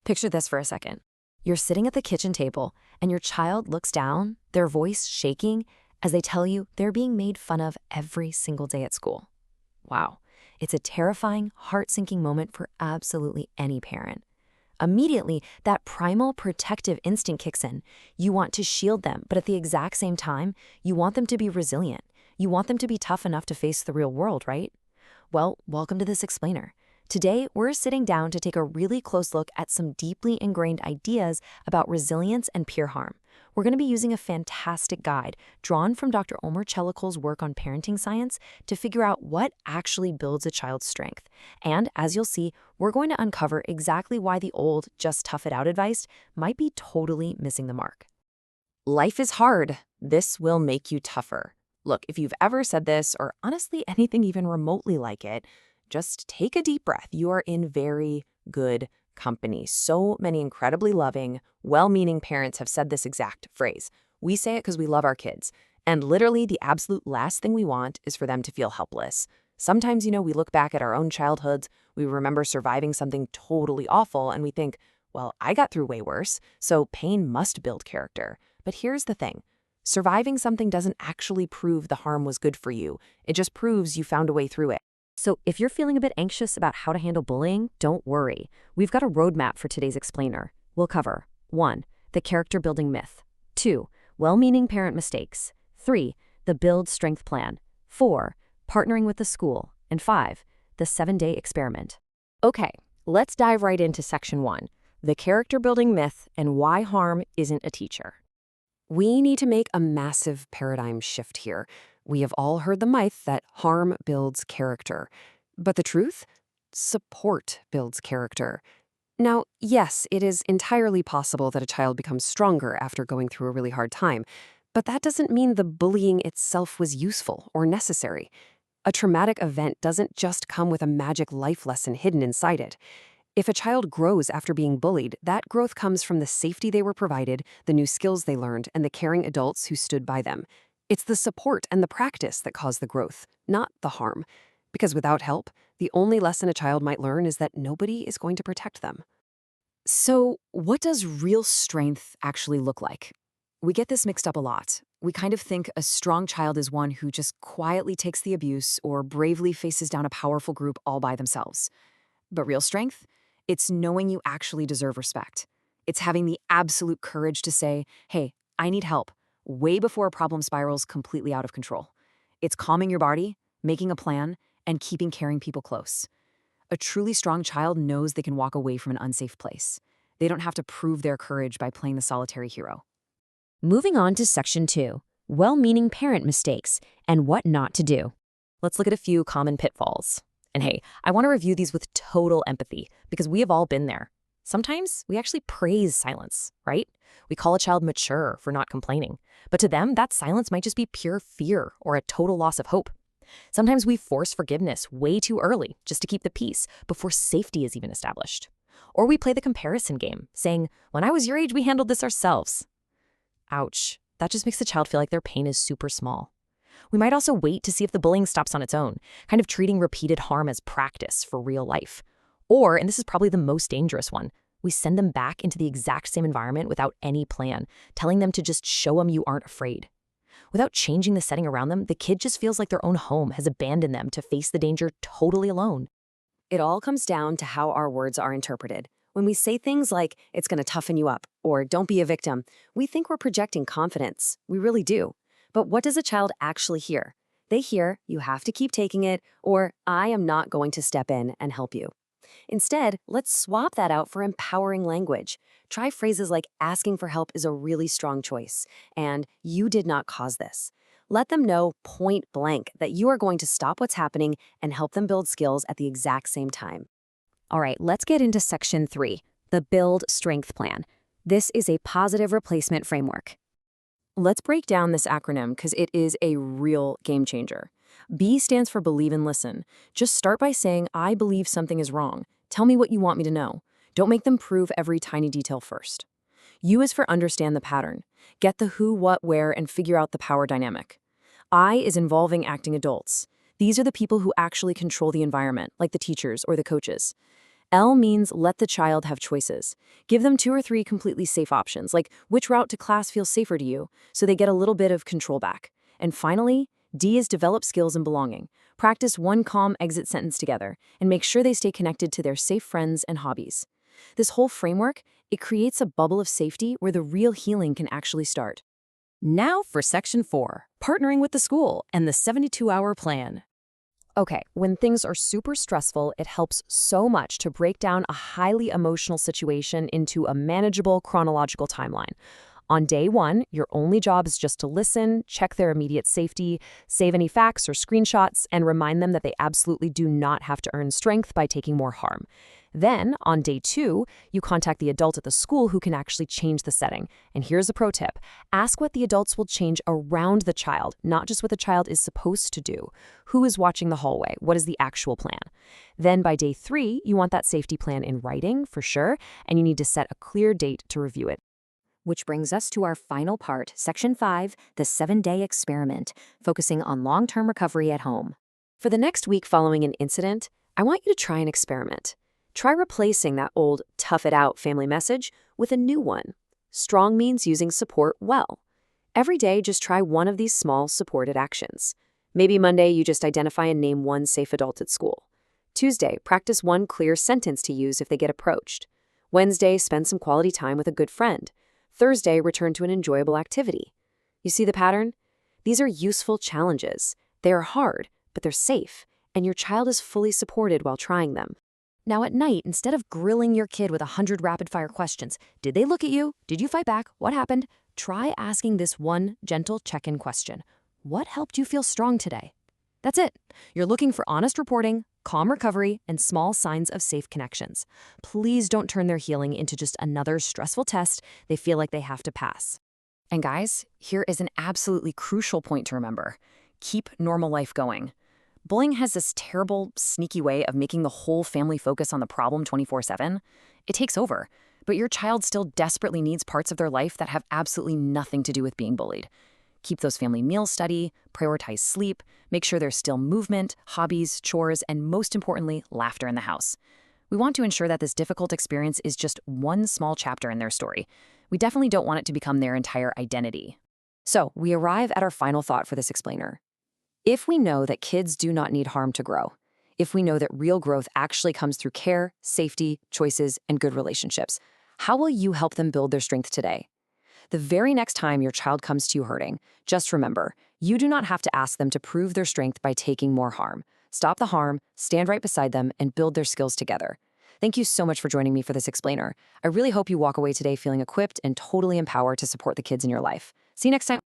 Picture this for a second. You're sitting at the kitchen table, and your child looks down, their voice shaking, as they tell you they're being made fun of every single day at school. Wow, it's a terrifying, heart-sinking moment for absolutely any parent. Immediately, that primal protective instinct kicks in. You want to shield them, but at the exact same time, you want them to be resilient. You want them to be tough enough to face the real world, right? Well, welcome to this explainer. Today, we're sitting down to take a really close look at some deeply ingrained ideas about resilience and peer harm. We're going to be using a fantastic guide drawn from Dr. Omer Çelikkol's work on parenting science to figure out what actually builds a child's strength. And as you'll see, we're going to uncover exactly why the old just tough it out advice might be totally missing the mark. Life is hard. This will make you tougher. Look, if you've ever said this, or honestly anything even remotely like it, just take a deep breath. You are in very good company. So many incredibly loving, well-meaning parents have said this exact phrase. We say it because we love our kids. And literally the absolute last thing we want is for them to feel helpless. Sometimes, we look back at our own childhoods, we remember surviving something totally awful, and we think, well, I got through way worse, so pain must build character. But here's the thing. Surviving something doesn't actually prove the harm was good for you. It just proves you found a way through it. So if you're feeling a bit anxious about how to handle bullying, don't worry. We've got a roadmap for today's explainer. We'll cover 1. The character-building myth. 2. Well-meaning parent mistakes. 3. The build strength plan. 4. Partnering with the school. And 5. The 7-day experiment. Okay, let's dive right into section 1. The character-building myth and why harm isn't a teacher. We need to make a massive paradigm shift here. We have all heard the myth that harm builds character. But the truth? Support builds character. Now, yes, it is entirely possible that a child becomes stronger after going through a really hard time, but that doesn't mean the bullying itself was useful or necessary. A traumatic event doesn't just come with a magic life lesson hidden inside it. If a child grows after being bullied, that growth comes from the safety they were provided, the new skills they learned, and the caring adults who stood by them. It's the support and the practice that cause the growth, not the harm. Because without help, the only lesson a child might learn is that nobody is going to protect them. So, what does real strength actually look like? We get this mixed up a lot. We kind of think a strong child is one who just quietly takes the abuse or bravely faces down a powerful group all by themselves. But real strength? It's knowing you actually deserve respect. It's having the absolute courage to say, hey, I need help, way before a problem spirals completely out of control. It's calming your body, making a plan, and keeping caring people close. A truly strong child knows they can walk away from an unsafe place. They don't have to prove their courage by playing the solitary hero. Moving on to section 2, well-meaning parent mistakes and what not to do. Let's look at a few common pitfalls. And hey, I want to review these with total empathy because we have all been there. Sometimes we actually praise silence, right? We call a child mature for not complaining. But to them, that silence might just be pure fear or a total loss of hope. Sometimes we force forgiveness way too early just to keep the peace before safety is even established. Or we play the comparison game, saying, when I was your age, we handled this ourselves. Ouch, that just makes the child feel like their pain is super small. We might also wait to see if the bullying stops on its own, kind of treating repeated harm as practice for real life. Or, and this is probably the most dangerous one, we send them back into the exact same environment without any plan, telling them to just show them you aren't afraid. Without changing the setting around them, the kid just feels like their own home has abandoned them to face the danger totally alone. It all comes down to how our words are interpreted. When we say things like, it's going to toughen you up, or don't be a victim, we think we're projecting confidence. We really do. But what does a child actually hear? They hear, you have to keep taking it, or I am not going to step in and help you. Instead, let's swap that out for empowering language. Try phrases like asking for help is a really strong choice, and you did not cause this. Let them know point blank that you are going to stop what's happening and help them build skills at the exact same time. All right, let's get into section 3, the build strength plan. This is a positive replacement framework. Let's break down this acronym because it is a real game changer. B stands for believe and listen. Just start by saying, I believe something is wrong. Tell me what you want me to know. Don't make them prove every tiny detail first. U is for understand the pattern. Get the who, what, where, and figure out the power dynamic. I is involving acting adults. These are the people who actually control the environment, like the teachers or the coaches. L means let the child have choices. Give them 2 or 3 completely safe options, like which route to class feels safer to you, so they get a little bit of control back. And finally, D is develop skills and belonging. Practice one calm exit sentence together, and make sure they stay connected to their safe friends and hobbies. This whole framework, it creates a bubble of safety where the real healing can actually start. Now for Section 4, partnering with the school and the 72-hour plan. Okay, when things are super stressful, it helps so much to break down a highly emotional situation into a manageable chronological timeline. On day 1, your only job is just to listen, check their immediate safety, save any facts or screenshots, and remind them that they absolutely do not have to earn strength by taking more harm. Then, on day 2, you contact the adult at the school who can actually change the setting. And here's a pro tip. Ask what the adults will change around the child, not just what the child is supposed to do. Who is watching the hallway? What is the actual plan? Then by day 3, you want that safety plan in writing, for sure, and you need to set a clear date to review it. Which brings us to our final part, Section 5, the 7-day experiment, focusing on long-term recovery at home. For the next week following an incident, I want you to try an experiment. Try replacing that old tough it out family message with a new one. Strong means using support well. Every day, just try one of these small supported actions. Maybe Monday, you just identify and name one safe adult at school. Tuesday, practice one clear sentence to use if they get approached. Wednesday, spend some quality time with a good friend. Thursday, return to an enjoyable activity. You see the pattern? These are useful challenges. They are hard, but they're safe, and your child is fully supported while trying them. Now at night, instead of grilling your kid with 100 rapid-fire questions, did they look at you? Did you fight back? What happened? Try asking this one gentle check-in question. What helped you feel strong today? That's it. You're looking for honest reporting, calm recovery, and small signs of safe connections. Please don't turn their healing into just another stressful test they feel like they have to pass. And guys, here is an absolutely crucial point to remember. Keep normal life going. Bullying has this terrible, sneaky way of making the whole family focus on the problem 24/7. It takes over, but your child still desperately needs parts of their life that have absolutely nothing to do with being bullied. Keep those family meals steady, prioritize sleep, make sure there's still movement, hobbies, chores, and most importantly, laughter in the house. We want to ensure that this difficult experience is just one small chapter in their story. We definitely don't want it to become their entire identity. So, we arrive at our final thought for this explainer. If we know that kids do not need harm to grow, if we know that real growth actually comes through care, safety, choices, and good relationships, how will you help them build their strength today? The very next time your child comes to you hurting, just remember, you do not have to ask them to prove their strength by taking more harm. Stop the harm, stand right beside them, and build their skills together. Thank you so much for joining me for this explainer. I really hope you walk away today feeling equipped and totally empowered to support the kids in your life. See you next time.